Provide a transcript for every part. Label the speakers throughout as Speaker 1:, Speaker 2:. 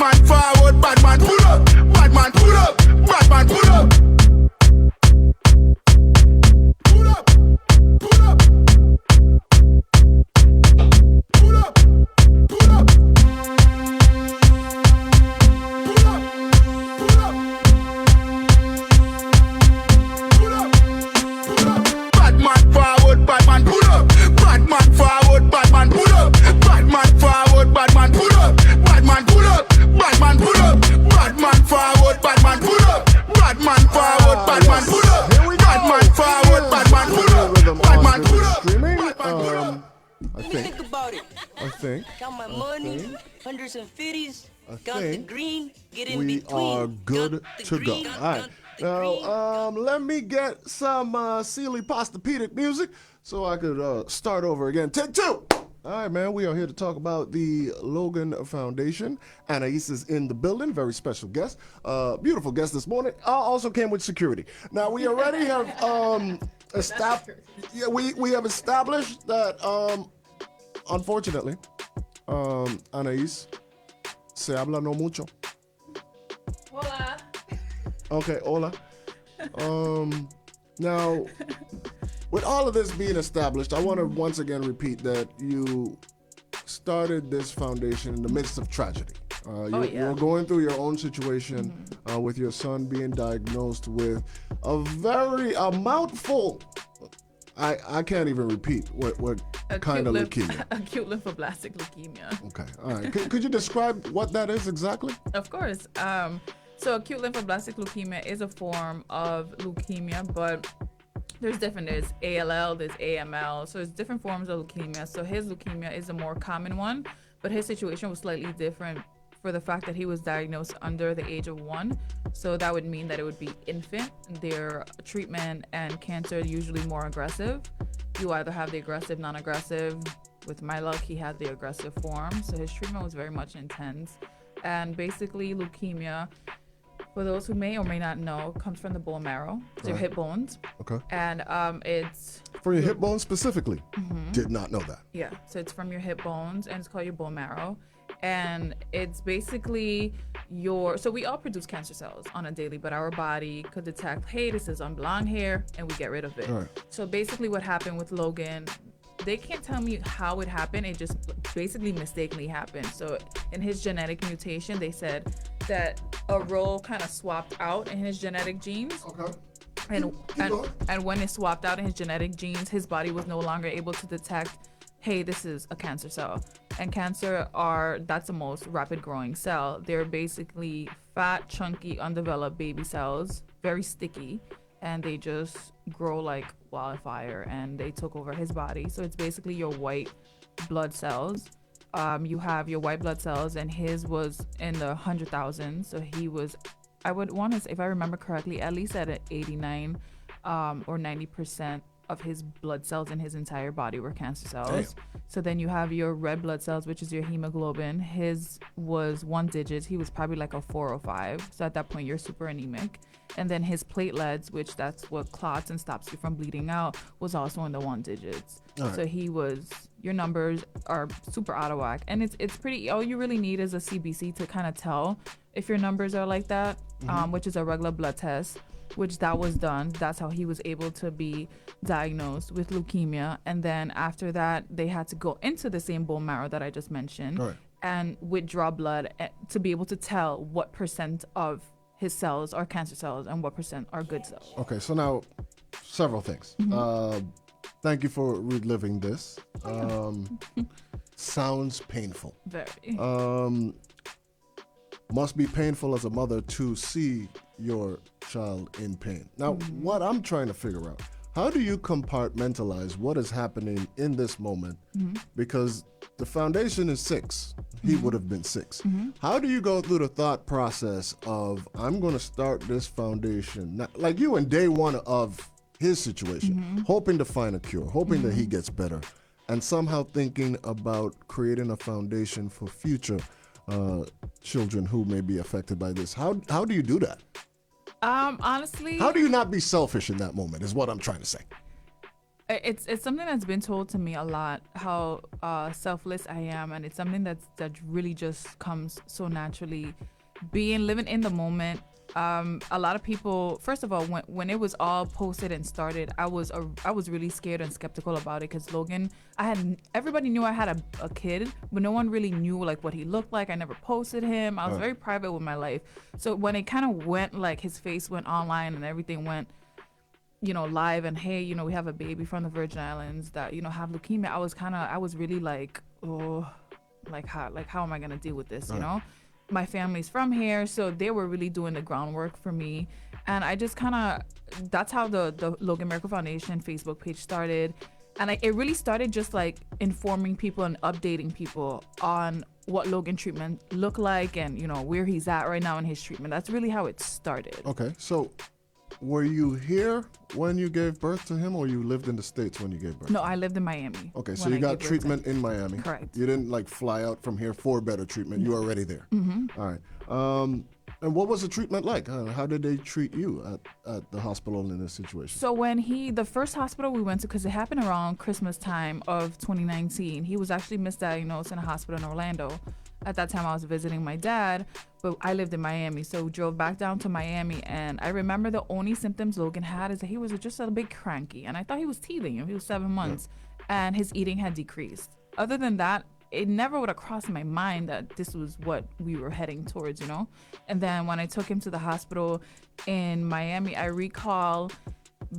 Speaker 1: man forward, bad man pull up. Bad man pull up. Bad man pull up. Pull up. Pull up. Pull up. Pull up. Pull up. Pull up. Pull up. Pull up. Bad man forward, bad man pull up. Bad man forward, bad man pull up. Bad man forward, bad man pull up. Bad man pull up. Bad man pull up. Bad man forward, bad man pull up. Bad man forward, bad man pull up. Bad man forward, bad man pull up. Bad man pull up.
Speaker 2: I think
Speaker 3: about it.
Speaker 2: I think
Speaker 3: Got my money, hundreds and fifties. Got the
Speaker 2: think
Speaker 3: green. Get in
Speaker 2: we
Speaker 3: between.
Speaker 2: are good
Speaker 3: Got the
Speaker 2: to go.
Speaker 3: green,
Speaker 2: All right.
Speaker 3: got the green.
Speaker 2: Now, let me get some Sealy Postopedic music so I could start over again. Take two. All right, man. We are here to talk about the Logan Foundation. Anais is in the building. Very special guest. Beautiful guest this morning. Also came with security. Now, we already have established. Yeah, we have established that, unfortunately, Anais se habla no mucho.
Speaker 4: Hola.
Speaker 2: Okay, hola. Now, with all of this being established, I want to once again repeat that you started this foundation in the midst of tragedy. You're going through your own situation with your son being diagnosed with a mouthful. I can't even repeat what kind of leukemia.
Speaker 4: Acute lymphoblastic leukemia.
Speaker 2: Okay, all right. Could you describe what that is exactly?
Speaker 4: Of course. So acute lymphoblastic leukemia is a form of leukemia, but there's different. There's ALL, there's AML, so there's different forms of leukemia. So his leukemia is a more common one, but his situation was slightly different for the fact that he was diagnosed under the age of 1. So that would mean that it would be infant. Their treatment and cancer are usually more aggressive. You either have the aggressive, non-aggressive. With my luck, he had the aggressive form. So his treatment was very much intense. And basically leukemia, for those who may or may not know, comes from the bone marrow. It's your hip bones.
Speaker 2: Okay.
Speaker 4: And it's...
Speaker 2: For your hip bones specifically? Did not know that.
Speaker 4: Yeah, so it's from your hip bones, and it's called your bone marrow. And it's basically so we all produce cancer cells on a daily, but our body could detect, hey, this is unbelong here, and we get rid of it.
Speaker 2: Right.
Speaker 4: So basically what happened with Logan, they can't tell me how it happened. It just basically mistakenly happened. So in his genetic mutation, they said that a role kind of swapped out in his genetic genes.
Speaker 2: Okay.
Speaker 4: And when it swapped out in his genetic genes, his body was no longer able to detect, hey, this is a cancer cell. And that's the most rapid growing cell. They're basically fat, chunky, undeveloped baby cells, very sticky, and they just grow like wildfire, and they took over his body. So it's basically your white blood cells. You have your white blood cells, and his was in the 100,000. So he was, I would want to say, if I remember correctly, at least at an 89 or 90% of his blood cells in his entire body were cancer cells. Damn. So then you have your red blood cells, which is your hemoglobin. His was 1 digit. He was probably like a 4 or 5. So at that point, you're super anemic. And then his platelets, which that's what clots and stops you from bleeding out, was also in the 1 digits. Right. So your numbers are super out of whack. And it's pretty, all you really need is a CBC to kind of tell if your numbers are like that, which is a regular blood test, which that was done. That's how he was able to be diagnosed with leukemia. And then after that, they had to go into the same bone marrow that I just mentioned and withdraw blood to be able to tell what percent of his cells are cancer cells and what percent are good cells.
Speaker 2: Okay, so now several things. Thank you for reliving this. Sounds painful.
Speaker 4: Very.
Speaker 2: Must be painful as a mother to see your child in pain. Now, what I'm trying to figure out, how do you compartmentalize what is happening in this moment? Because the foundation is 6. He would have been 6. How do you go through the thought process of, I'm going to start this foundation, like you in day 1 of his situation, hoping to find a cure, hoping that he gets better, and somehow thinking about creating a foundation for future children who may be affected by this? How do you do that?
Speaker 4: Honestly,
Speaker 2: how do you not be selfish in that moment is what I'm trying to say.
Speaker 4: It's something that's been told to me a lot, how selfless I am, and it's something that really just comes so naturally. Living in the moment. A lot of people, first of all, when it was all posted and started, I was really scared and skeptical about it, because Logan, everybody knew I had a kid, but no one really knew like what he looked like. I never posted him. I was very private with my life. So when it kind of went, like his face went online and everything went, live, and hey, we have a baby from the Virgin Islands that, have leukemia. I was really like, oh, like how am I gonna deal with this, My family's from here, so they were really doing the groundwork for me. And I just that's how the Logan Miracle Foundation Facebook page started. And it really started just like informing people and updating people on what Logan treatment looked like and, where he's at right now in his treatment. That's really how it started.
Speaker 2: Okay, so were you here when you gave birth to him, or you lived in the States when you gave birth?
Speaker 4: No, I lived in Miami.
Speaker 2: Okay, so you got treatment in Miami.
Speaker 4: Correct.
Speaker 2: You didn't like fly out from here for better treatment. You were already there. Mm-hmm. All right. And what was the treatment like? How did they treat you at the hospital in this situation?
Speaker 4: So the first hospital we went to, because it happened around Christmas time of 2019, he was actually misdiagnosed in a hospital in Orlando. At that time, I was visiting my dad, but I lived in Miami. So we drove back down to Miami, and I remember the only symptoms Logan had is that he was just a bit cranky. And I thought he was teething. He was 7 months, and his eating had decreased. Other than that, it never would have crossed my mind that this was what we were heading towards, And then when I took him to the hospital in Miami, I recall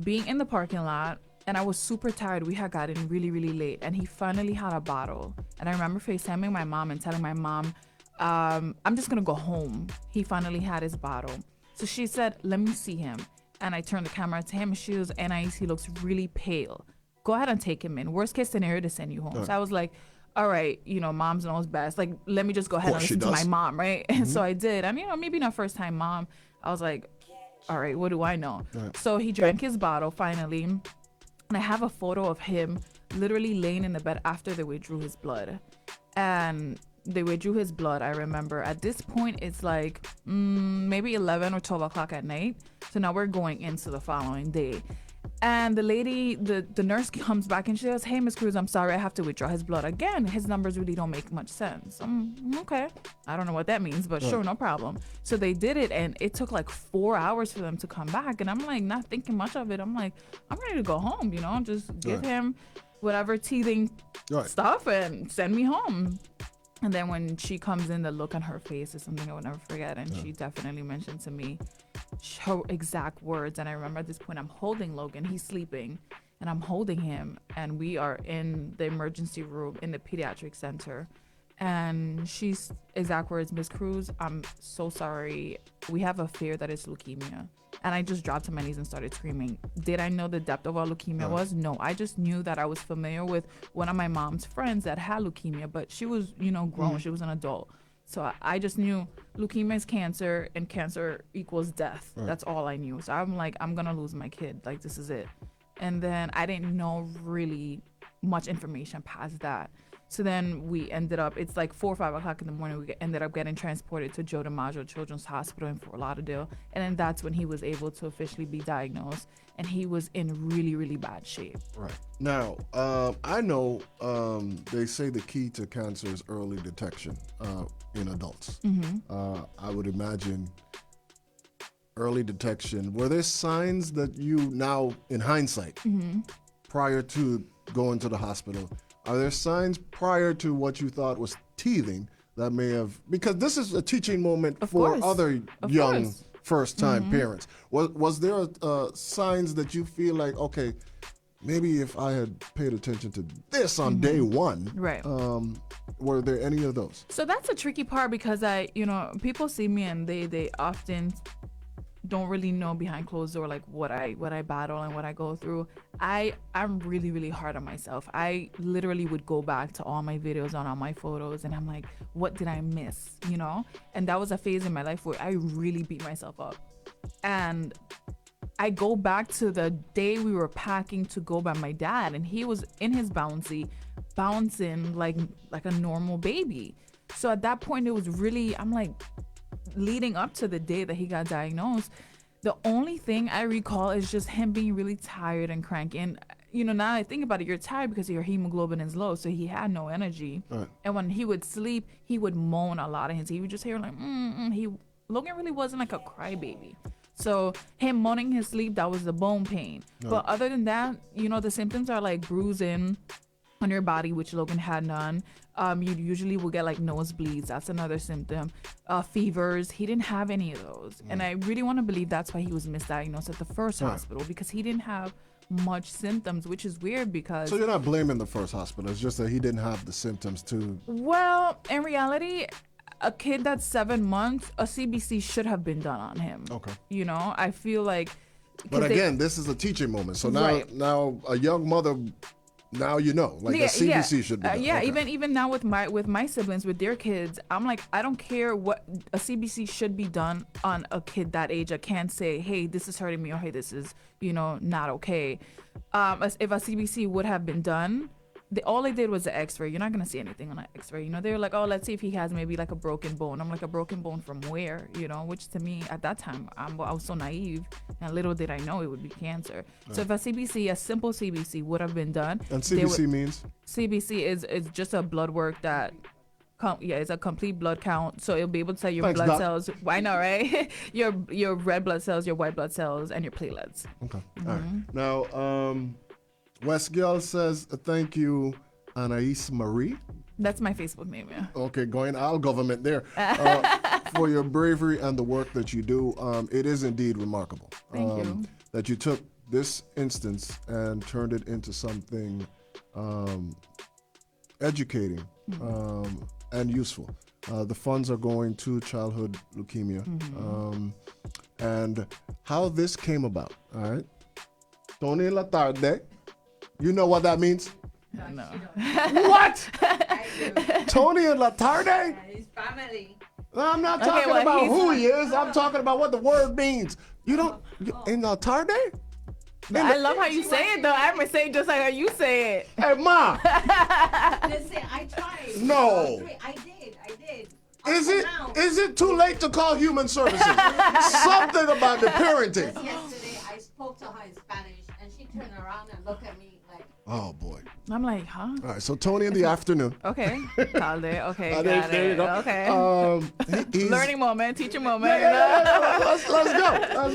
Speaker 4: being in the parking lot, and I was super tired. We had gotten really, really late, and he finally had a bottle. And I remember FaceTiming my mom and telling my mom, I'm just gonna go home. He finally had his bottle. So she said, let me see him. And I turned the camera to him, and she was, Anais, he looks really pale. Go ahead and take him in. Worst case scenario, to send you home. Right. So I was like, all right, moms knows best. Like, let me just go ahead and listen to my mom, right? Mm-hmm. And so I did. And, maybe not first time mom. I was like, all right, what do I know? Right. So he drank his bottle finally. And I have a photo of him literally laying in the bed after they withdrew his blood. And they withdrew his blood, I remember. At this point, it's like maybe 11 or 12 o'clock at night. So now we're going into the following day. And the lady, the nurse comes back and she goes, hey, Miss Cruz, I'm sorry, I have to withdraw his blood. Again, his numbers really don't make much sense. Okay. I don't know what that means, but sure, no problem. So they did it, and it took like 4 hours for them to come back. And I'm like, not thinking much of it. I'm like, I'm ready to go home, just give him whatever teething stuff and send me home. And then when she comes in, the look on her face is something I will never forget. And she definitely mentioned to me her exact words. And I remember at this point, I'm holding Logan. He's sleeping, and I'm holding him. And we are in the emergency room in the pediatric center. And she's exact words, Miss Cruz, I'm so sorry. We have a fear that it's leukemia. And I just dropped to my knees and started screaming. Did I know the depth of what leukemia was? No. I just knew that I was familiar with one of my mom's friends that had leukemia, but she was, grown. She was an adult. So I just knew leukemia is cancer, and cancer equals death. That's all I knew. So I'm like, I'm going to lose my kid. Like, this is it. And then I didn't know really much information past that. So then we ended up, it's like 4 or 5 o'clock in the morning, we ended up getting transported to Joe DiMaggio Children's Hospital in Fort Lauderdale. And then that's when he was able to officially be diagnosed. And he was in really, really bad shape.
Speaker 2: Right. Now, I know they say the key to cancer is early detection in adults. Mm-hmm. I would imagine early detection. Were there signs that you now, in hindsight, prior to going to the hospital, are there signs prior to what you thought was teething that may have, because this is a teaching moment for other young first-time parents. Was there signs that you feel like, okay, maybe if I had paid attention to this on day one,
Speaker 4: right?
Speaker 2: Were there any of those?
Speaker 4: So that's a tricky part, because people see me and they often don't really know behind closed door like what I battle and what I go through. I'm really, really hard on myself. I literally would go back to all my videos and all my photos, and I'm like, what did I miss? And that was a phase in my life where I really beat myself up. And I go back to the day we were packing to go by my dad, and he was in his bouncing like a normal baby. So at that point, it was really, I'm like, leading up to the day that he got diagnosed, the only thing I recall is just him being really tired and cranky. And now I think about it, you're tired because your hemoglobin is low, so he had no energy.
Speaker 2: Right.
Speaker 4: And when he would sleep, he would moan a lot, and he would just hear like, Logan really wasn't like a crybaby. So him moaning his sleep, that was the bone pain.
Speaker 2: Right.
Speaker 4: But other than that, the symptoms are like bruising on your body, which Logan had none. You usually will get like nosebleeds. That's another symptom. Fevers. He didn't have any of those. And I really want to believe that's why he was misdiagnosed at the first hospital, because he didn't have much symptoms, which is weird because...
Speaker 2: So you're not blaming the first hospital. It's just that he didn't have the symptoms too.
Speaker 4: Well, in reality, a kid that's 7 months, a CBC should have been done on him.
Speaker 2: Okay.
Speaker 4: I feel like...
Speaker 2: But again, this is a teaching moment. So now a young mother... Now a CBC should be done. Okay.
Speaker 4: Even now with my siblings, with their kids, I'm like, I don't care what a CBC should be done on a kid that age. I can't say, hey, this is hurting me, or hey, this is not okay. If a CBC would have been done, all they did was the X-ray. You're not gonna see anything on an X-ray. They were like, oh, let's see if he has maybe like a broken bone. I'm like, a broken bone from where? Which to me at that time, I was so naive, and little did I know it would be cancer. Right. So if a simple CBC would have been done,
Speaker 2: and CBC means
Speaker 4: CBC is just a blood work that. It's a complete blood count, so it'll be able to tell your blood cells. I know, right? your red blood cells, your white blood cells, and your platelets.
Speaker 2: Okay. Mm-hmm. All right. Now, West Girl says, thank you, Anais Marie.
Speaker 4: That's my Facebook name, yeah.
Speaker 2: Okay, going all government there. For your bravery and the work that you do. It is indeed remarkable.
Speaker 4: Thank you.
Speaker 2: That you took this instance and turned it into something educating and useful. The funds are going to childhood leukemia. And how this came about, all right? Tony La Tarde. You know what that means?
Speaker 4: No.
Speaker 2: What?
Speaker 5: I do.
Speaker 2: Tony and La Tarde?
Speaker 5: Yeah, his family.
Speaker 2: I'm not talking about who he is. I'm talking about what the word means. You don't... In La Tarde?
Speaker 4: I love how you say it, though. I'm going to say it just like how you say it.
Speaker 2: Hey, Ma.
Speaker 5: Listen, I tried.
Speaker 2: No.
Speaker 5: I did.
Speaker 2: Is it too late to call human services? Something about the parenting.
Speaker 5: Yesterday, I spoke to her in Spanish, and she turned around and looked at me like...
Speaker 2: Oh, boy.
Speaker 4: I'm like, huh?
Speaker 2: All right, so Tony in the afternoon.
Speaker 4: Okay. Talde. Okay, got
Speaker 2: there you
Speaker 4: it.
Speaker 2: go.
Speaker 4: Okay.
Speaker 2: He's,
Speaker 4: Learning moment, teaching moment.
Speaker 2: Let's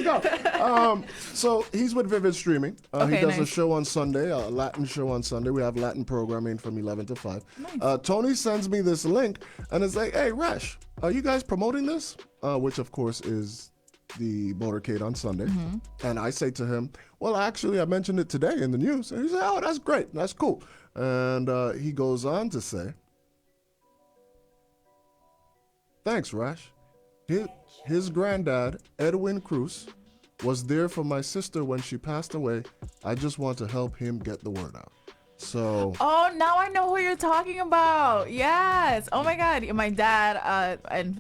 Speaker 2: go. So he's with Vivid Streaming. He does a show on Sunday, a Latin show on Sunday. We have Latin programming from 11 to 5. Nice. Tony sends me this link, and it's like, hey, Resh, are you guys promoting this? Which, of course, is the motorcade on Sunday. And I say to him, well, actually, I mentioned it today in the news. And he said, oh, that's great. That's cool. And he goes on to say, thanks, Rash. His granddad, Edwin Cruz, was there for my sister when she passed away. I just want to help him get the word out. So.
Speaker 4: Oh, now I know who you're talking about. Yes. Oh, my God. My dad, and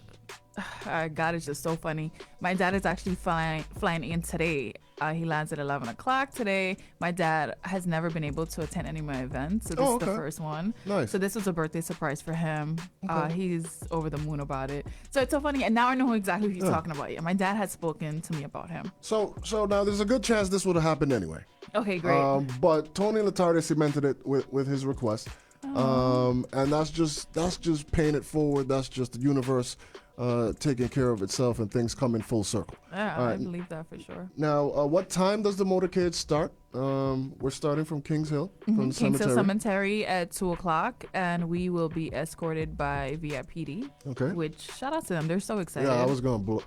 Speaker 4: God, it's just so funny. My dad is actually flying in today. He lands at 11 o'clock today. My dad has never been able to attend any of my events, so this is the first one.
Speaker 2: Nice.
Speaker 4: So this was a birthday surprise for him.
Speaker 2: Okay.
Speaker 4: He's over the moon about it. So it's so funny, and now I know exactly who he's talking about. Yeah, my dad had spoken to me about him.
Speaker 2: So now there's a good chance this would have happened anyway.
Speaker 4: Okay, great.
Speaker 2: But Tony Latarde cemented it with his request. And that's just paying it forward. That's just the universe taking care of itself and things come in full circle.
Speaker 4: Yeah, I believe that for sure.
Speaker 2: Now, what time does the motorcade start? We're starting from Kingshill, from the
Speaker 4: Kingshill Cemetery at 2 o'clock, and we will be escorted by VIPD.
Speaker 2: Okay.
Speaker 4: Which, shout out to them. They're so excited.
Speaker 2: Yeah, I was going to blow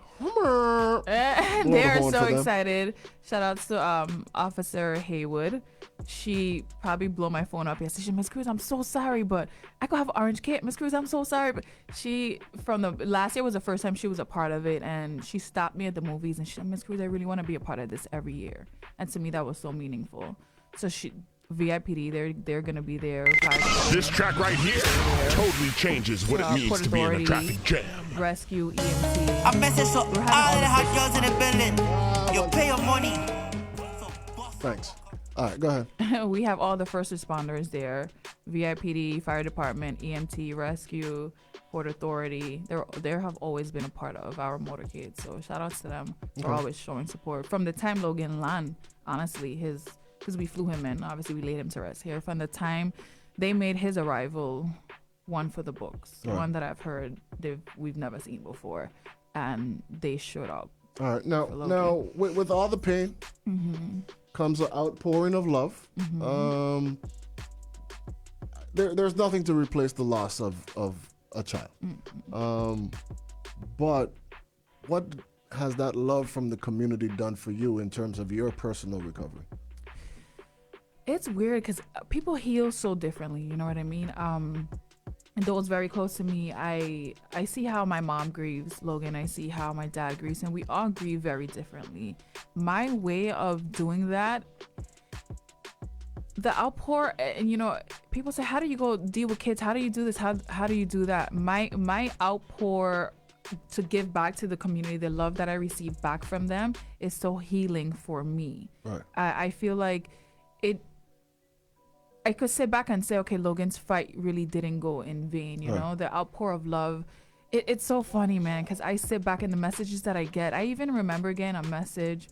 Speaker 4: they're so excited. Shout out to Officer Haywood. She probably blew my phone up yesterday. She said, Miss Cruz, I'm so sorry, but I could have orange kit. Miss Cruz, I'm so sorry. But she, from the last year was the first time she was a part of it, and she stopped me at the movies, and she said, Miss Cruz, I really want to be a part of this every year. And to me, that was so meaningful. So VIPD, they're going to be there.
Speaker 1: This track right here totally changes what it means to be in a traffic jam.
Speaker 4: Rescue, EMT.
Speaker 3: I message so all of the hot girls in the building. You'll pay your money.
Speaker 2: Thanks. All right, go ahead.
Speaker 4: We have all the first responders there. VIPD, fire department, EMT, rescue, Port Authority. They have always been a part of our motorcade. So shout outs to them for always showing support. From the time Logan Lan, honestly, his because we flew him in. Obviously, we laid him to rest here. From the time they made his arrival one for the books,
Speaker 2: Right.
Speaker 4: one that I've heard we've never seen before, and they showed up.
Speaker 2: All right.
Speaker 4: for Logan.
Speaker 2: Now with all the pain comes an outpouring of love. There's nothing to replace the loss of a child. But what has that love from the community done for you in terms of your personal recovery?
Speaker 4: It's weird because people heal so differently. You know what I mean? And those very close to me, I see how my mom grieves Logan. I see how my dad grieves, and we all grieve very differently. My way of doing that, the outpour, and people say, how do you go deal with kids? How do you do this? How do you do that? My outpour to give back to the community, the love that I receive back from them, is so healing for me.
Speaker 2: Right.
Speaker 4: I feel like I could sit back and say, okay, Logan's fight really didn't go in vain. You know, the outpour of love. It's so funny, man, because I sit back and the messages that I get. I even remember getting a message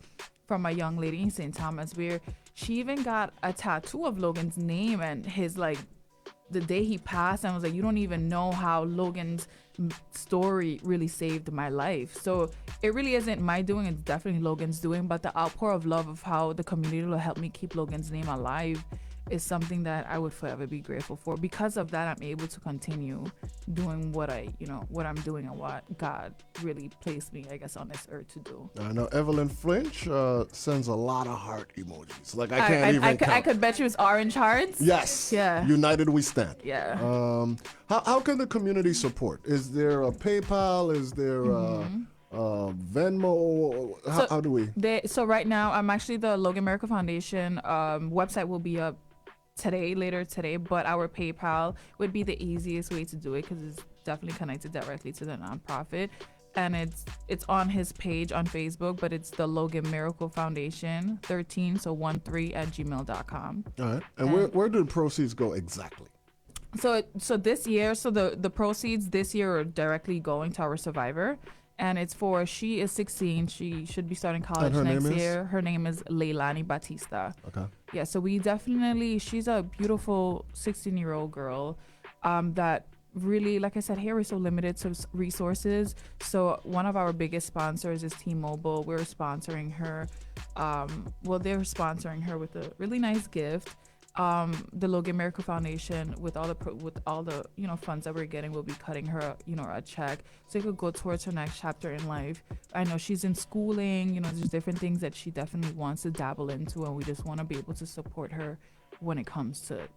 Speaker 4: from a young lady in St. Thomas where she even got a tattoo of Logan's name and his, like, the day he passed, and was like, you don't even know how Logan's story really saved my life. So it really isn't my doing, it's definitely Logan's doing, but the outpour of love of how the community will help me keep Logan's name alive is something that I would forever be grateful for. Because of that, I'm able to continue doing what I'm doing and what God really placed me, I guess, on this earth to do.
Speaker 2: I know Evelyn Flinch sends a lot of heart emojis. Like, I can't even count.
Speaker 4: I could bet you it's orange hearts.
Speaker 2: Yes.
Speaker 4: Yeah.
Speaker 2: United we stand.
Speaker 4: Yeah.
Speaker 2: How can the community support? Is there a PayPal? Is there Venmo? How do we?
Speaker 4: So right now, I'm actually the Logan Miracle Foundation website will be up later today, but our PayPal would be the easiest way to do it because it's definitely connected directly to the nonprofit, and it's on his page on Facebook, but it's the Logan Miracle Foundation 13 @gmail.com.
Speaker 2: All right. And where do the proceeds go exactly?
Speaker 4: So this year, the proceeds this year are directly going to our survivor. And it's for, she is 16. She should be starting college next year. Her name is Leilani Batista.
Speaker 2: Okay.
Speaker 4: Yeah, so she's a beautiful 16-year-old girl that really, like I said, here we're so limited to resources. So one of our biggest sponsors is T-Mobile. We're sponsoring her. They're sponsoring her with a really nice gift. The Logan Miracle Foundation, with all the funds that we're getting, will be cutting her a check so it could go towards her next chapter in life. I know she's in schooling, there's different things that she definitely wants to dabble into, and we just want to be able to support her when it comes to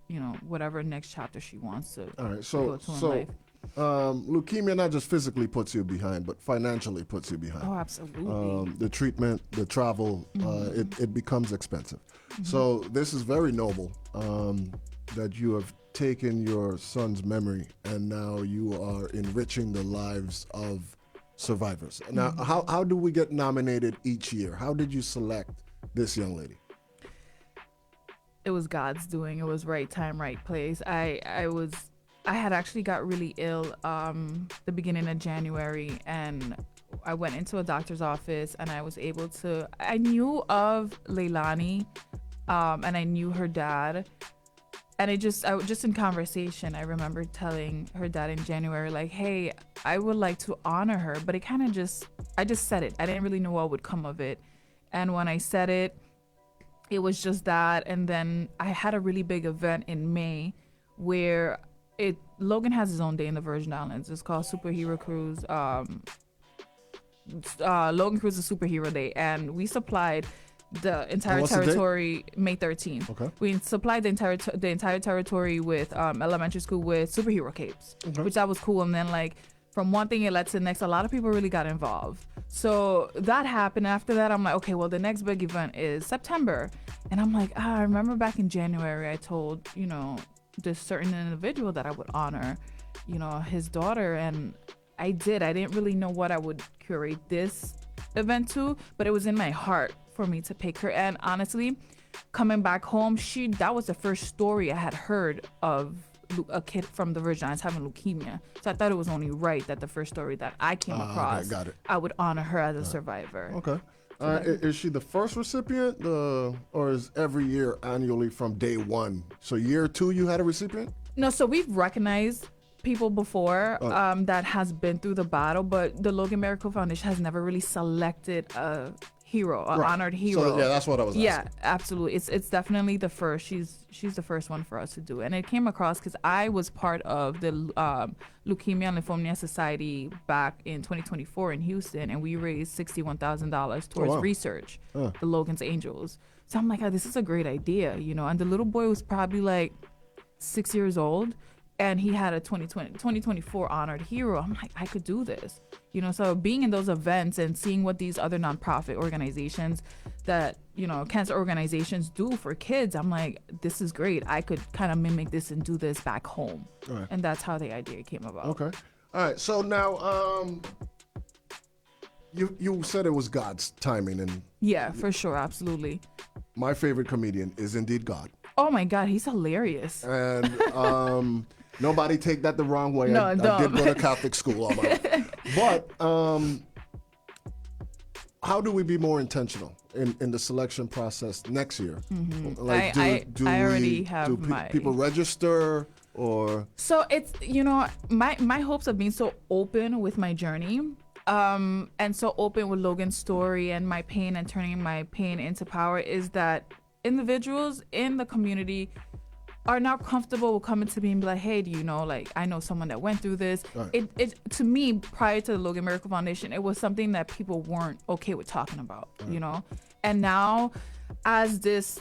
Speaker 4: whatever next chapter she wants to go to in life.
Speaker 2: Leukemia not just physically puts you behind, but financially puts you behind.
Speaker 4: Oh, absolutely.
Speaker 2: The treatment, the travel, it becomes expensive. So this is very noble that you have taken your son's memory and now you are enriching the lives of survivors. Now, how do we get nominated each year? How did you select this young lady?
Speaker 4: It was God's doing. It was right time, right place. I had actually got really ill the beginning of January, and I went into a doctor's office, and I knew of Leilani, and I knew her dad, and I just in conversation, I remember telling her dad in January, like, hey, I would like to honor her, but it kind of I just said it. I didn't really know what would come of it, and when I said it, it was just that, and then I had a really big event in May where Logan has his own day in the Virgin Islands. It's called Superhero Cruise. Logan Cruise is Superhero Day, and we supplied the entire territory May 13th.
Speaker 2: Okay.
Speaker 4: We supplied the entire territory with elementary school with superhero capes, which that was cool. And then from one thing it led to the next. A lot of people really got involved. So that happened. After that, I'm like, okay, well, the next big event is September, and I'm like, I remember back in January, I told this certain individual that I would honor, his daughter, and I did. I didn't really know what I would curate this event to, but it was in my heart for me to pick her. And honestly, coming back home, that was the first story I had heard of a kid from the Virgin Islands having leukemia. So I thought it was only right that the first story that I came across,
Speaker 2: got it.
Speaker 4: I would honor her as a survivor.
Speaker 2: Okay. Is she the first recipient, or is every year annually from day one? So year 2, you had a recipient?
Speaker 4: No, so we've recognized people before that has been through the battle, but the Logan Miracle Foundation has never really selected a hero, an honored hero.
Speaker 2: So, yeah, that's what I was asking.
Speaker 4: Yeah, absolutely. It's definitely the first. She's the first one for us to do it. And it came across because I was part of the Leukemia and Lymphoma Society back in 2024 in Houston, and we raised $61,000 towards research, the Logan's Angels. So I'm like, oh, this is a great idea, you know. And the little boy was probably like 6 years old, and he had a 2024 honored hero. I'm like, I could do this, you know. So being in those events and seeing what these other nonprofit organizations that, you know, cancer organizations do for kids, I'm like, this is great. I could kind of mimic this and do this back home. Right. And that's how the idea came about.
Speaker 2: Okay. All right. So now, you said it was God's timing, and
Speaker 4: yeah, for sure, absolutely.
Speaker 2: My favorite comedian is indeed God.
Speaker 4: Oh my God, he's hilarious.
Speaker 2: And nobody take that the wrong way.
Speaker 4: No,
Speaker 2: I did go to Catholic school all my life. But how do we be more intentional in the selection process next year?
Speaker 4: Mm-hmm.
Speaker 2: Like,
Speaker 4: I already have my...
Speaker 2: people register, or?
Speaker 4: So it's, you know, my hopes of being so open with my journey, and so open with Logan's story and my pain and turning my pain into power, is that individuals in the community are now comfortable with coming to me and be like, hey, do you know, like, I know someone that went through this. Right. It to me, prior to the Logan Miracle Foundation, it was something that people weren't okay with talking about, you know? And now, as this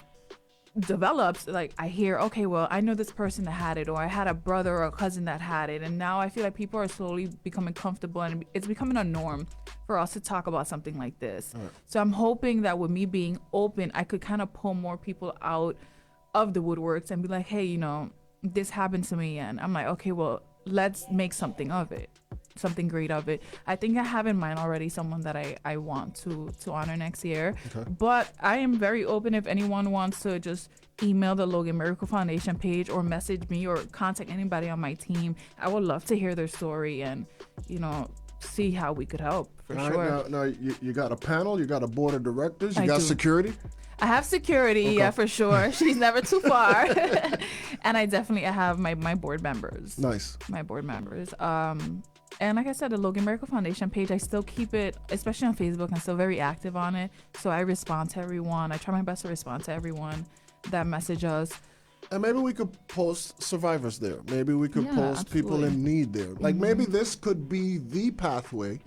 Speaker 4: develops, like, I hear, okay, well, I know this person that had it, or I had a brother or a cousin that had it, and now I feel like people are slowly becoming comfortable, and it's becoming a norm for us to talk about something like this. Right. So I'm hoping that with me being open, I could kind of pull more people out of the woodworks and be like, hey, you know, this happened to me, and I'm like, okay, well, let's make something of it, something great of it. I think I have in mind already someone that I want to honor next year. Okay. But I am very open if anyone wants to just email the Logan Miracle Foundation page or message me or contact anybody on my team. I would love to hear their story and, you know, see how we could help, for sure.
Speaker 2: Right, now you got a panel, you got a board of directors, you got security?
Speaker 4: I have security, okay. Yeah, for sure. She's never too far. And I have my board members.
Speaker 2: Nice.
Speaker 4: My board members. And like I said, the Logan Miracle Foundation page, I still keep it, especially on Facebook. I'm still very active on it. So I respond to everyone. I try my best to respond to everyone that message us.
Speaker 2: And maybe we could post survivors there. Maybe we could post people in need there. Like, maybe this could be the pathway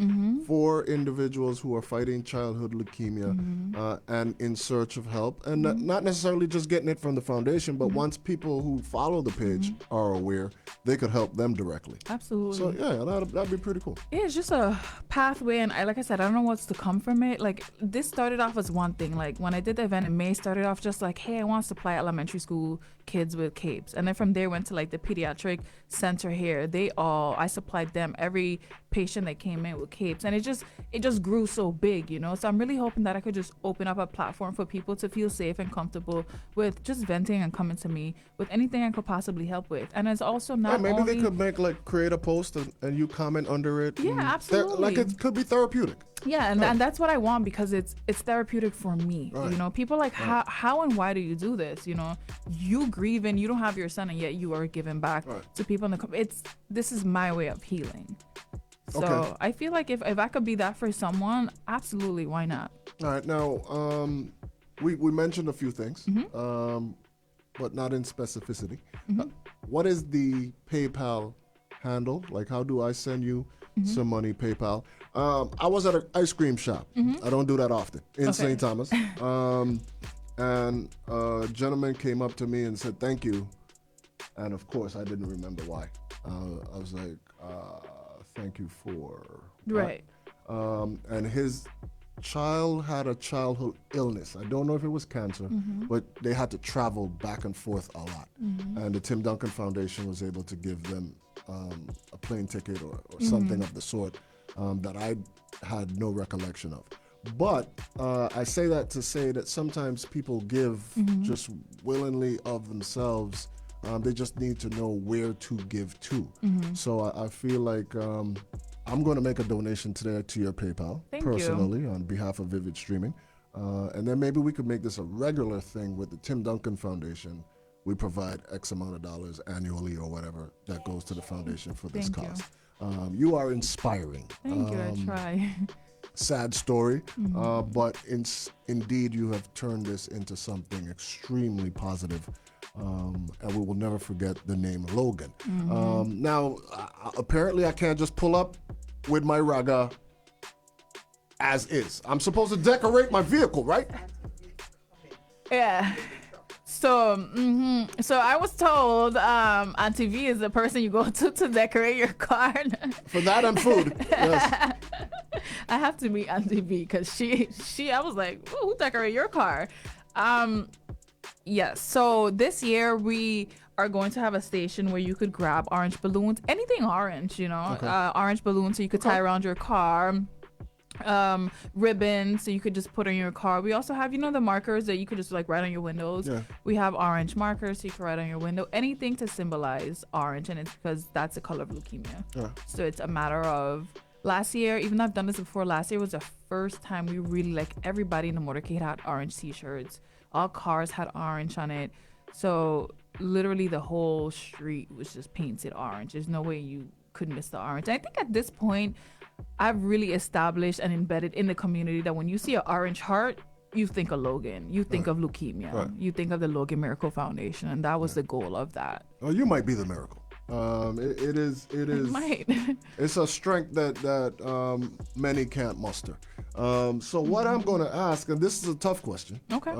Speaker 2: for individuals who are fighting childhood leukemia and in search of help. And not necessarily just getting it from the foundation, but once people who follow the page are aware, they could help them directly.
Speaker 4: Absolutely.
Speaker 2: So, yeah, that'd be pretty cool.
Speaker 4: Yeah, it's just a pathway. And like I said, I don't know what's to come from it. Like, this started off as one thing. Like, when I did the event in May, started off just like, hey, I want to supply elementary school kids with capes, and then from there went to like the pediatric center here. I supplied them, every patient that came in with capes, and it just grew so big, you know. So I'm really hoping that I could just open up a platform for people to feel safe and comfortable with just venting and coming to me with anything I could possibly help with. And it's also not
Speaker 2: maybe
Speaker 4: only...
Speaker 2: they could create a post and you comment under it.
Speaker 4: Yeah, absolutely.
Speaker 2: Like, it could be therapeutic.
Speaker 4: Yeah, and that's what I want, because it's therapeutic for me. Right. You know, people like, how and why do you do this? You know, you grieve and you don't have your son, and yet you are giving back to people in the this is my way of healing. So I feel like if I could be that for someone, absolutely, why not?
Speaker 2: All right, now we mentioned a few things, but not in specificity. What is the PayPal handle? Like, how do I send you some money, PayPal? I was at an ice cream shop. I don't do that often in St. Thomas. And a gentleman came up to me and said, thank you. And of course, I didn't remember why. I was like, thank you for...
Speaker 4: Right.
Speaker 2: And his child had a childhood illness. I don't know if it was cancer, but they had to travel back and forth a lot. And the Tim Duncan Foundation was able to give them a plane ticket or something of the sort that I had no recollection of. But I say that to say that sometimes people give just willingly of themselves. They just need to know where to give to. So I feel like I'm going to make a donation today to your PayPal
Speaker 4: Thank you.
Speaker 2: personally on behalf of Vivid Streaming. And then maybe we could make this a regular thing with the Tim Duncan Foundation. We provide X amount of dollars annually or whatever that goes to the foundation for this
Speaker 4: Thank you.
Speaker 2: cause. You are inspiring.
Speaker 4: Thank you. I try.
Speaker 2: Sad story, but indeed you have turned this into something extremely positive. And we will never forget the name Logan. Now, apparently I can't just pull up with my raga as is. I'm supposed to decorate my vehicle, right?
Speaker 4: Yeah. So I was told Auntie V is the person you go to decorate your car.
Speaker 2: For that and food. Yes.
Speaker 4: I have to meet Auntie V because I was like, "Ooh, who decorate your car?" Yes. So this year we are going to have a station where you could grab orange balloons, anything orange, orange balloons so you could tie around your car. Ribbons so you could just put on your car. We also have, the markers that you could just like write on your windows. Yeah. We have orange markers so you can write on your window. Anything to symbolize orange, and it's because that's the color of leukemia. Yeah. So it's a matter of last year, even though I've done this before, last year was the first time we really everybody in the motorcade had orange t-shirts. All cars had orange on it. So literally the whole street was just painted orange. There's no way you could miss the orange. And I think at this point, I've really established and embedded in the community that when you see an orange heart, you think of Logan. You think of leukemia. Right. You think of the Logan Miracle Foundation. And that was the goal of that.
Speaker 2: Well, you might be the miracle. It is.
Speaker 4: Might.
Speaker 2: It's a strength that many can't muster. So what I'm going to ask, and this is a tough question.
Speaker 4: Okay.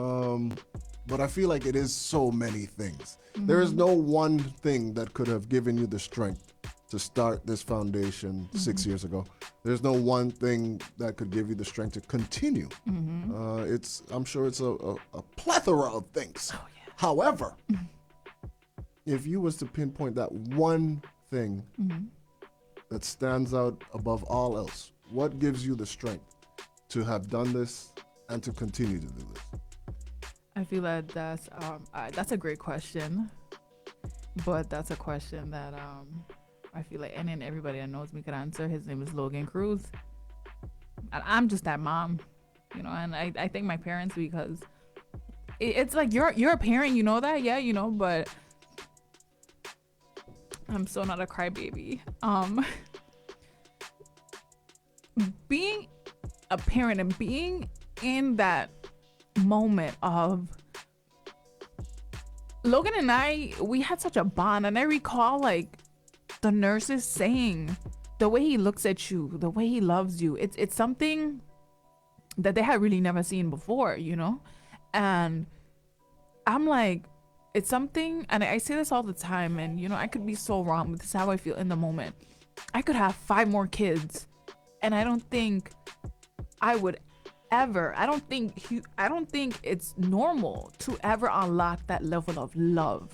Speaker 2: But I feel like it is so many things. There is no one thing that could have given you the strength to start this foundation 6 years ago. There's no one thing that could give you the strength to continue. I'm sure it's a plethora of things. Oh, yeah. However, if you was to pinpoint that one thing that stands out above all else, what gives you the strength to have done this and to continue to do this?
Speaker 4: I feel like that's a great question, but that's a question that I feel like any and everybody that knows me could answer. His name is Logan Cruz, and I'm just that mom, and I thank my parents because it's like you're a parent, that, yeah, but I'm so not a crybaby. Being a parent and being in that moment of Logan and we had such a bond, and I recall the nurses saying the way he looks at you, the way he loves you, it's something that they had really never seen before, and I'm like, it's something, and I say this all the time, and I could be so wrong, but this is how I feel in the moment. I could have 5 more kids, and I don't think I would ever, I don't think it's normal to ever unlock that level of love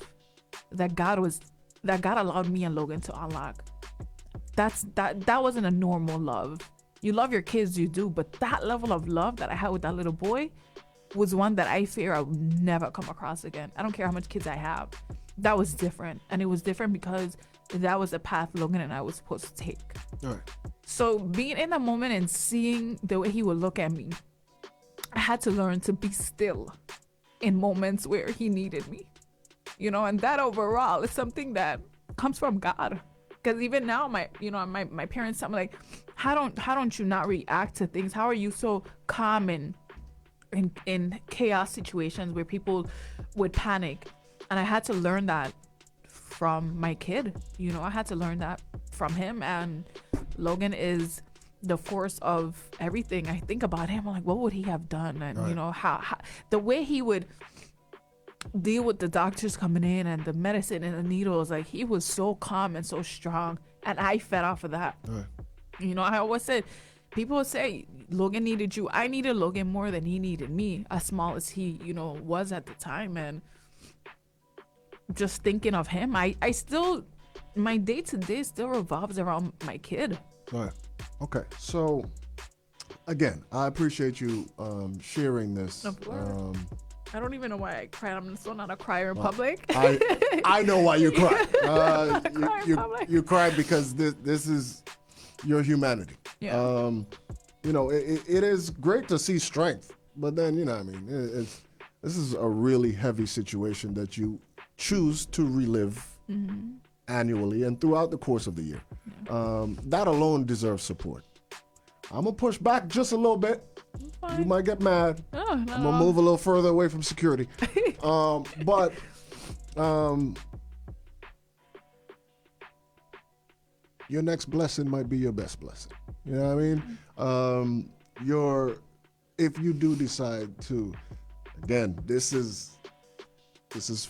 Speaker 4: that God allowed me and Logan to unlock. That wasn't a normal love. You love your kids, you do, but that level of love that I had with that little boy was one that I fear I would never come across again. I don't care how much kids I have. That was different, and it was different because that was the path Logan and I was supposed to take. All right. So being in that moment and seeing the way he would look at me, I had to learn to be still in moments where he needed me, and that overall is something that comes from God. Because even now, my parents tell me how don't you not react to things? How are you so calm in chaos situations where people would panic? And I had to learn that from my kid. I had to learn that from him. And Logan is the force of everything. I think about him, I'm like, what would he have done? And right. How the way he would deal with the doctors coming in and the medicine and the needles, he was so calm and so strong, and I fed off of that. Right. I always said, people would say Logan needed you. I needed Logan more than he needed me, as small as he was at the time. And just thinking of him, I still, my day-to-day still revolves around my kid.
Speaker 2: Right. Okay, so again, I appreciate you sharing this.
Speaker 4: I don't even know why I cried. I'm still not a crier in public.
Speaker 2: I know why you cried. You cried because this is your humanity.
Speaker 4: Yeah.
Speaker 2: You know, it is great to see strength, but then, you know, I mean, this is a really heavy situation that you choose to relive annually and throughout the course of the year. That alone deserves support. I'm gonna push back just a little bit. You might get mad. I'm gonna move a little further away from security. But your next blessing might be your best blessing. You know what I mean? If you do decide to, again, this is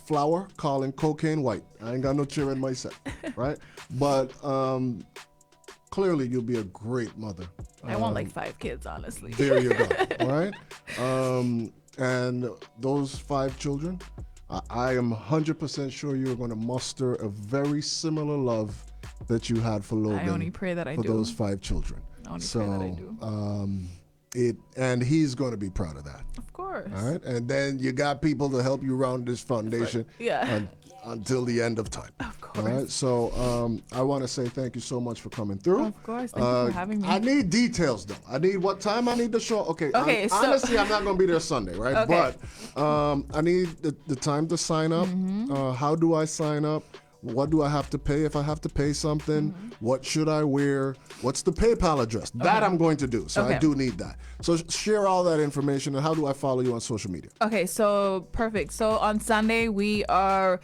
Speaker 2: flour calling cocaine white. I ain't got no cheer in my set, right? But clearly you'll be a great mother.
Speaker 4: I want like 5 kids, honestly.
Speaker 2: There you go. All right. And those 5 children, I am 100% sure you're going to muster a very similar love that you had for Logan.
Speaker 4: I only pray that I do.
Speaker 2: For those 5 children.
Speaker 4: I only pray that I do.
Speaker 2: And he's going to be proud of that.
Speaker 4: Of course.
Speaker 2: All right. And then you got people to help you run this foundation.
Speaker 4: Yeah.
Speaker 2: Until the end of time.
Speaker 4: Of course.
Speaker 2: All right. So I want to say thank you so much for coming through.
Speaker 4: Of course. Thank you for having me.
Speaker 2: I need details though. I need what time I need the show. Okay.
Speaker 4: So
Speaker 2: honestly, I'm not going to be there Sunday, right?
Speaker 4: Okay.
Speaker 2: But I need the time to sign up. How do I sign up? What do I have to pay if I have to pay something? What should I wear? What's the PayPal address? That I'm going to do. So I do need that. So share all that information, and how do I follow you on social media?
Speaker 4: Okay, so perfect. So on Sunday, we are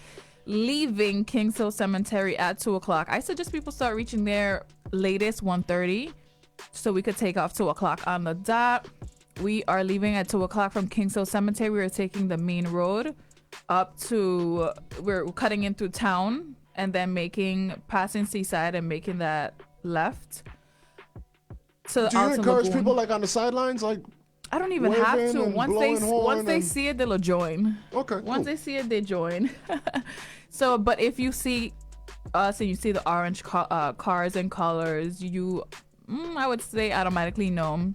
Speaker 4: leaving Kingshill Cemetery at 2 o'clock. I suggest people start reaching there latest 1:30 so we could take off 2 o'clock on the dot. We are leaving at 2 o'clock from Kingshill Cemetery. We are taking the main road up to, we're cutting into town and then passing Seaside and making that left. So
Speaker 2: do you encourage people like on the sidelines, like?
Speaker 4: I don't even have to. Once they see it, they'll join.
Speaker 2: Okay.
Speaker 4: Once they see it, they join. So, but if you see us and you see the orange cars and colors, you, I would say, automatically know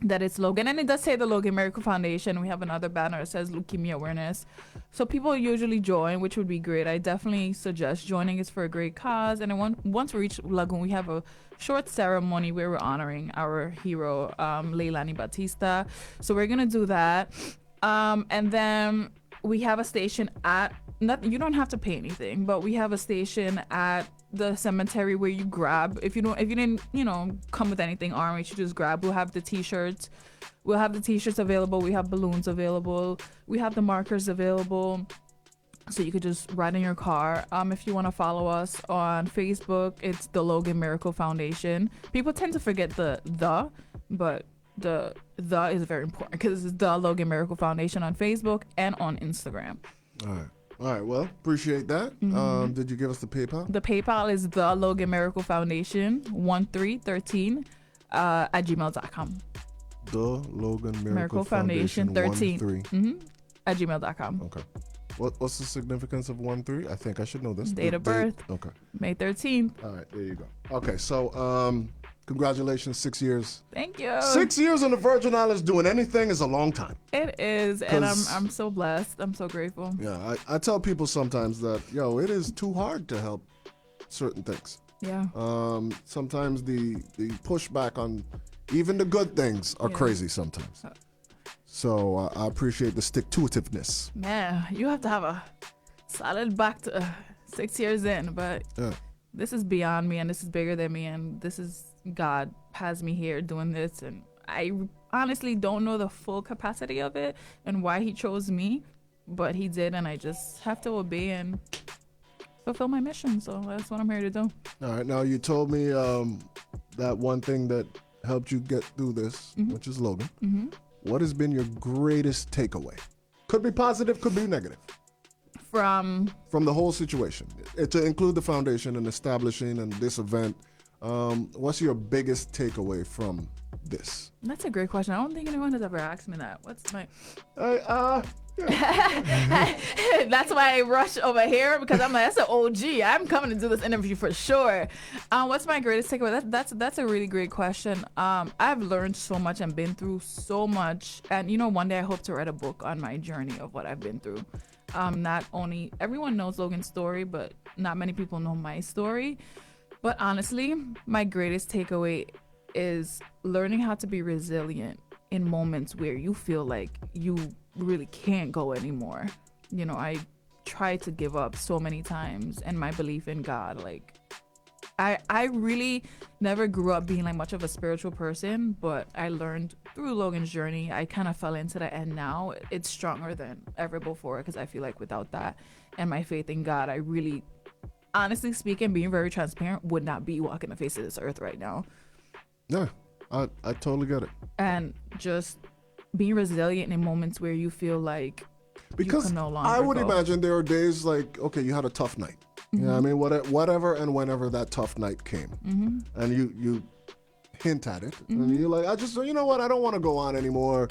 Speaker 4: that it's Logan. And it does say the Logan Miracle Foundation. We have another banner that says Leukemia Awareness. So people usually join, which would be great. I definitely suggest joining. It's for a great cause. And then once we reach Lagoon, we have a short ceremony where we're honoring our hero, Leilani Batista. So we're going to do that. And then we have a station you don't have to pay anything, but we have a station at the cemetery where you grab, if you didn't come with anything orange, you just grab. We'll have the t-shirts available. We have balloons available. We have the markers available, so you could just ride in your car. If you want to follow us on Facebook, it's the Logan Miracle Foundation. People tend to forget the but the is very important because it's the Logan Miracle Foundation on Facebook and on Instagram.
Speaker 2: All right. Well, appreciate that. Did you give us the PayPal?
Speaker 4: The PayPal is the Logan Miracle Foundation 1313 at gmail.com.
Speaker 2: The Logan Miracle Foundation
Speaker 4: 13 at gmail.com.
Speaker 2: Okay. What's the significance of 13? I think I should know this.
Speaker 4: Date of birth.
Speaker 2: Okay.
Speaker 4: May 13th.
Speaker 2: All right. There you go. Okay. So, congratulations, 6 years.
Speaker 4: Thank you.
Speaker 2: 6 years on the Virgin Islands doing anything is a long time.
Speaker 4: It is, and I'm so blessed. I'm so grateful.
Speaker 2: Yeah, I tell people sometimes that, it is too hard to help certain things.
Speaker 4: Yeah.
Speaker 2: Sometimes the pushback on even the good things are crazy sometimes. So I appreciate the stick-to-itiveness.
Speaker 4: Man, you have to have a solid back to 6 years in, but this is beyond me, and this is bigger than me, and this is God has me here doing this, and I honestly don't know the full capacity of it and why he chose me, but he did, and I just have to obey and fulfill my mission. So that's what I'm here to do.
Speaker 2: All right. Now, you told me that one thing that helped you get through this, which is Logan. What has been your greatest takeaway? Could be positive, could be negative. From the whole situation, to include the foundation and establishing and this event. What's your biggest takeaway from this?
Speaker 4: That's a great question. I don't think anyone has ever asked me that. What's my... That's why I rush over here, because I'm like, that's an OG. I'm coming to do this interview for sure. What's my greatest takeaway? That's a really great question. I've learned so much and been through so much. And, one day I hope to write a book on my journey of what I've been through. Not only everyone knows Logan's story, but not many people know my story. But honestly, my greatest takeaway is learning how to be resilient in moments where you feel like you really can't go anymore. I tried to give up so many times, and my belief in God, like I really never grew up being like much of a spiritual person, but I learned through Logan's journey. I kind of fell into that, and now it's stronger than ever before, because I feel like without that and my faith in God, I really, honestly speaking, being very transparent, would not be walking the face of this earth right now.
Speaker 2: Yeah, I totally get it.
Speaker 4: And just being resilient in moments where you feel like
Speaker 2: because
Speaker 4: you can no longer
Speaker 2: I would
Speaker 4: go.
Speaker 2: imagine there are days like, okay, you had a tough night. You know what I mean? Whatever and whenever that tough night came, and you hint at it, and you're like, you know what? I don't want to go on anymore.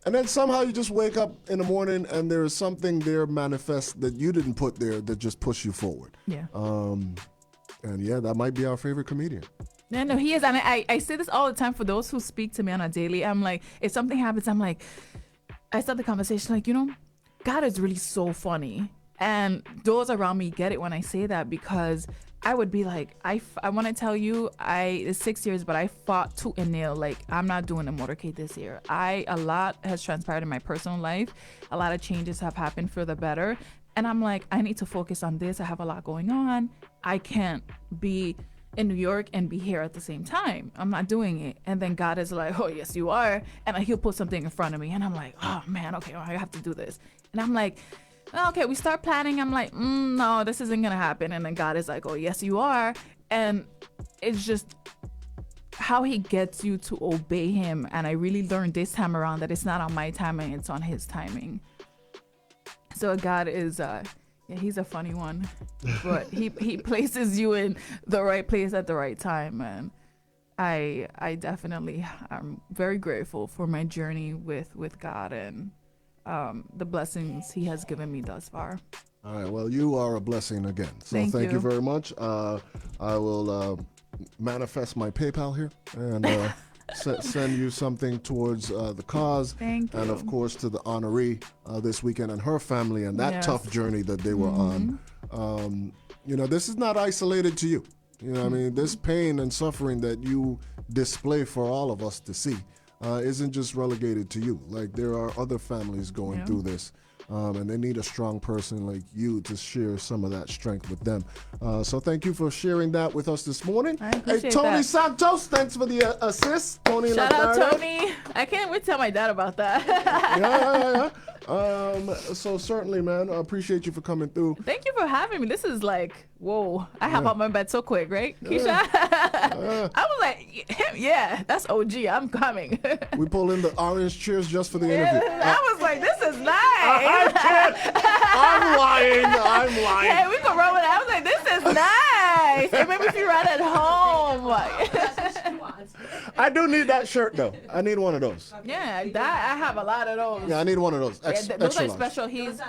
Speaker 2: And then somehow you just wake up in the morning and there's something there manifest that you didn't put there that just push you forward.
Speaker 4: Yeah.
Speaker 2: And yeah, that might be our favorite comedian.
Speaker 4: No, he is. And I say this all the time for those who speak to me on a daily. I'm like, if something happens, I'm like, I start the conversation like, God is really so funny. And those around me get it when I say that, because I would be like, I want to tell you, it's 6 years, but I fought tooth and nail. Like, I'm not doing a motorcade this year. A lot has transpired in my personal life. A lot of changes have happened for the better. And I'm like, I need to focus on this. I have a lot going on. I can't be in New York and be here at the same time. I'm not doing it. And then God is like, oh, yes, you are. And he'll put something in front of me. And I'm like, oh, man, okay, well, I have to do this. And I'm like, okay, we start planning. I'm like, no, this isn't going to happen. And then God is like, oh, yes, you are. And it's just how he gets you to obey him. And I really learned this time around that it's not on my timing, it's on his timing. So God is, he's a funny one. But he places you in the right place at the right time. And I definitely am very grateful for my journey with God and the blessings he has given me thus far.
Speaker 2: All right, well, you are a blessing again. So thank you very much. I will manifest my PayPal here and send you something towards the cause.
Speaker 4: Thank you.
Speaker 2: And of course to the honoree this weekend and her family and that tough journey that they were on. This is not isolated to you. You know what I mean? This pain and suffering that you display for all of us to see isn't just relegated to you. Like, there are other families going through this, and they need a strong person like you to share some of that strength with them. So thank you for sharing that with us this morning.
Speaker 4: I appreciate
Speaker 2: Tony
Speaker 4: that.
Speaker 2: Santos, thanks for the assist. Tony,
Speaker 4: Shout out, Tony. I can't wait to tell my dad about that.
Speaker 2: yeah. So certainly, man, I appreciate you for coming through.
Speaker 4: Thank you for having me. This is like, whoa. I hop out my bed so quick, right, Keisha? I was like, that's OG. I'm coming.
Speaker 2: We pull in the orange chairs just for the interview.
Speaker 4: I was like, this is nice.
Speaker 2: I'm lying.
Speaker 4: Hey, we can roll with it. I was like, this is nice. It made me feel right at home.
Speaker 5: That's what she wants.
Speaker 2: I do need that shirt, though. I need one of those.
Speaker 4: Yeah, I have a lot of those.
Speaker 2: Yeah, I need one of those.
Speaker 4: Those
Speaker 2: Extra
Speaker 4: are
Speaker 2: large.
Speaker 4: special. He's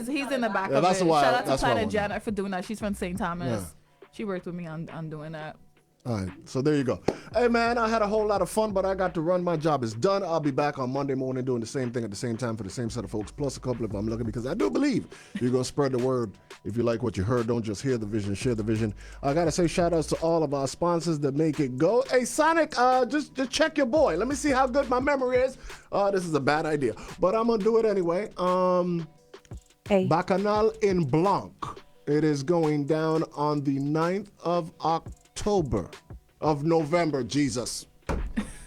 Speaker 4: in the back
Speaker 2: Yeah,
Speaker 4: of
Speaker 2: that's
Speaker 4: it.
Speaker 2: why-
Speaker 4: Shout out to
Speaker 2: that's why I
Speaker 4: Planet
Speaker 2: want
Speaker 4: Janet for doing that. She's from St. Thomas.
Speaker 2: Yeah.
Speaker 4: She worked with me on doing that.
Speaker 2: All right, so there you go. Hey, man, I had a whole lot of fun, but I got to run. My job is done. I'll be back on Monday morning doing the same thing at the same time for the same set of folks, plus a couple if I'm lucky, because I do believe you're going to spread the word. If you like what you heard, don't just hear the vision, share the vision. I got to say shout outs to all of our sponsors that make it go. Hey, Sonic, just check your boy. Let me see how good my memory is. This is a bad idea, but I'm going to do it anyway. Bacchanal in Blanc. It is going down on the 9th of November, Jesus.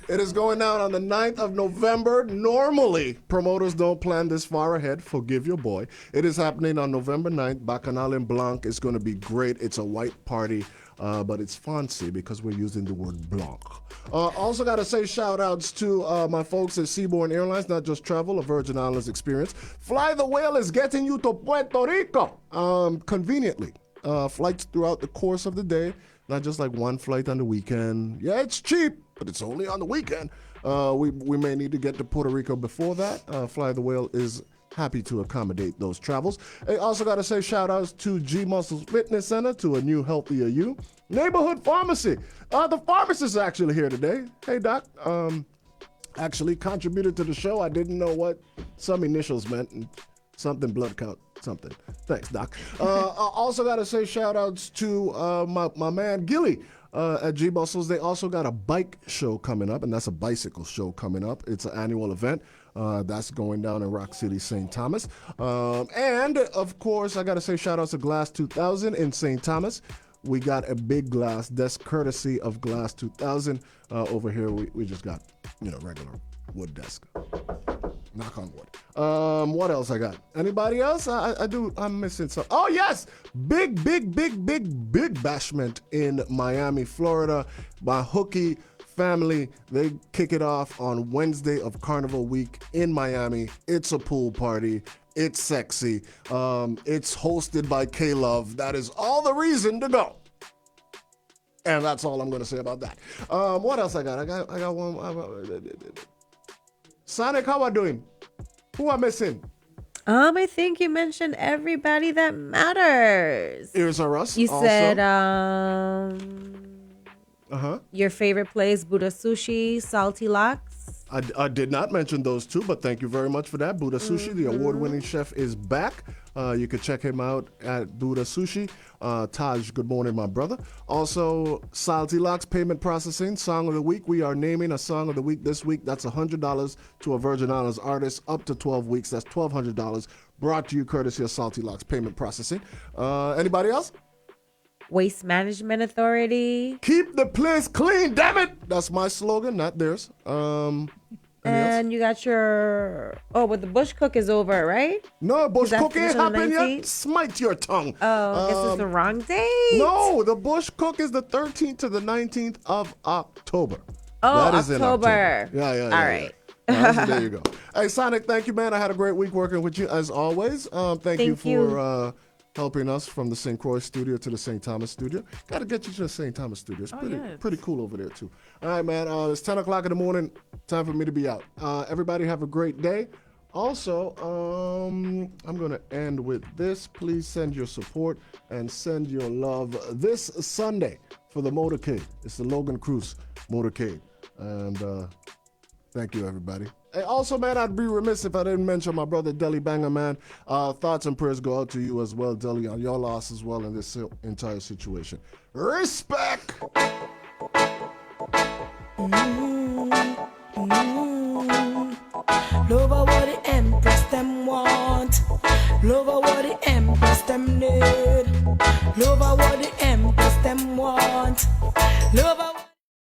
Speaker 2: It is going down on the 9th of November. Normally, promoters don't plan this far ahead. Forgive your boy. It is happening on November 9th. Bacchanal en Blanc is going to be great. It's a white party, but it's fancy because we're using the word blanc. Also got to say shout outs to my folks at Seabourn Airlines, not just travel, a Virgin Islands experience. Fly the Whale is getting you to Puerto Rico conveniently. Flights throughout the course of the day, not just like one flight on the weekend. Yeah, it's cheap, but it's only on the weekend. We may need to get to Puerto Rico before that. Fly the Whale is happy to accommodate those travels. I also got to say shout outs to G Muscles Fitness Center, to a new Healthier You. Neighborhood Pharmacy. The pharmacist is actually here today. Hey, Doc. Actually contributed to the show. I didn't know what some initials meant, and something blood count. something. Thanks, Doc. I also got to say shout outs to my man Gilly at G Bustles. They also got a bike show coming up, and that's a bicycle show coming up. It's an annual event. That's going down in Rock City, St. Thomas. And, of course, I got to say shout outs to Glass 2000 in St. Thomas. We got a big glass. That's courtesy of Glass 2000. Over here, we just got, regular wood desk. Knock on wood. What else I got? Anybody else? I'm missing some. Oh, yes! Big bashment in Miami, Florida. My Hookie family, they kick it off on Wednesday of Carnival Week in Miami. It's a pool party. It's sexy. It's hosted by K-Love. That is all the reason to go. And that's all I'm going to say about that. What else I got? I got one. Sonic, how I doing? Who am I missing?
Speaker 6: I think you mentioned everybody that matters.
Speaker 2: Ears are us.
Speaker 6: You
Speaker 2: also
Speaker 6: said your favorite place, Buddha Sushi, Salty Locks.
Speaker 2: I did not mention those two, but thank you very much for that. Buddha Sushi, the award-winning chef, is back. You can check him out at Buddha Sushi. Taj, good morning, my brother. Also, Salty Locks Payment Processing, Song of the Week. We are naming a Song of the Week this week. That's $100 to a Virgin Islands artist, up to 12 weeks. That's $1,200. Brought to you courtesy of Salty Locks Payment Processing. Anybody else?
Speaker 6: Waste Management Authority.
Speaker 2: Keep the place clean, damn it! That's my slogan, not theirs.
Speaker 6: And you got your... Oh, but the Bush Cook is over, right?
Speaker 2: No, Bush Cook ain't happened
Speaker 6: 19th?
Speaker 2: yet. Smite your tongue.
Speaker 6: Oh, I guess it's the wrong date.
Speaker 2: No, the Bush Cook is the 13th to the 19th of October.
Speaker 6: Oh,
Speaker 2: that is
Speaker 6: October.
Speaker 2: In October. Yeah.
Speaker 6: All right.
Speaker 2: So there you go. Hey, Sonic, thank you, man. I had a great week working with you, as always. Thank you for helping us from the St. Croix studio to the St. Thomas studio. Got to get you to the St. Thomas studio. It's pretty cool over there, too. All right, man. It's 10 o'clock in the morning. Time for me to be out. Everybody have a great day. Also, I'm going to end with this. Please send your support and send your love this Sunday for the motorcade. It's the Logan Cruise Motorcade. And thank you, everybody. Hey, also, man, I'd be remiss if I didn't mention my brother, Deli Banger, man. Thoughts and prayers go out to you as well, Deli, on your loss as well in this entire situation. Respect!
Speaker 7: Love what the Empress them want. Love what the Empress them need. Love what the Empress them want. Love what